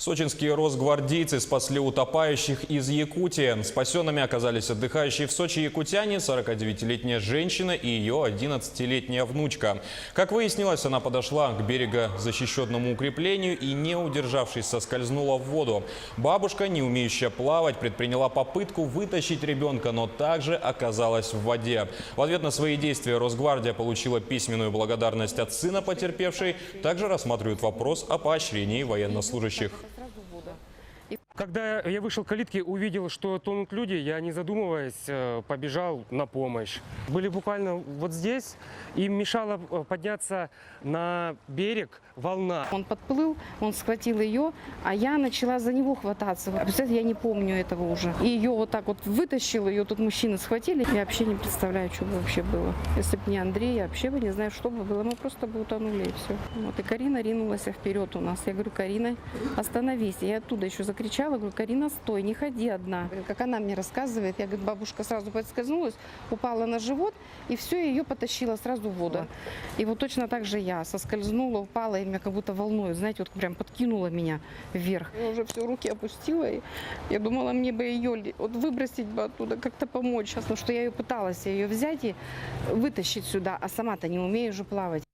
Сочинские росгвардейцы спасли утопающих из Якутии. Спасенными оказались отдыхающие в Сочи якутяне, 49-летняя женщина и ее 11-летняя внучка. Как выяснилось, она подошла к берегозащищенному укреплению и, не удержавшись, соскользнула в воду. Бабушка, не умеющая плавать, предприняла попытку вытащить ребенка, но также оказалась в воде. В ответ на свои действия Росгвардия получила письменную благодарность от сына потерпевшей. Также рассматривают вопрос о поощрении военнослужащих. Когда я вышел к калитке, увидел, что тонут люди, я, не задумываясь, побежал на помощь. Были буквально вот здесь, им мешала подняться на берег волна. Он подплыл, он схватил ее, а я начала за него хвататься. Представляете, я не помню этого уже. И ее вот так вот вытащил, ее тут мужчины схватили. Я вообще не представляю, что бы вообще было. Если бы не Андрей, я вообще бы не знаю, что бы было. Мы просто бы утонули и все. Вот. И Карина ринулась вперед у нас. Я говорю: Карина, остановись. Я оттуда еще закричала, говорю: Карина, стой, не ходи одна. Как она мне рассказывает, я говорю, бабушка сразу подскользнулась, упала на живот, и все, ее потащила сразу в воду. И вот точно так же я соскользнула, упала, и меня как будто волной, знаете, вот прям подкинула меня вверх. Я уже все, руки опустила, и я думала, мне бы ее вот выбросить бы оттуда, как-то помочь. Потому что я ее пыталась ее взять и вытащить сюда, а сама-то не умею уже плавать.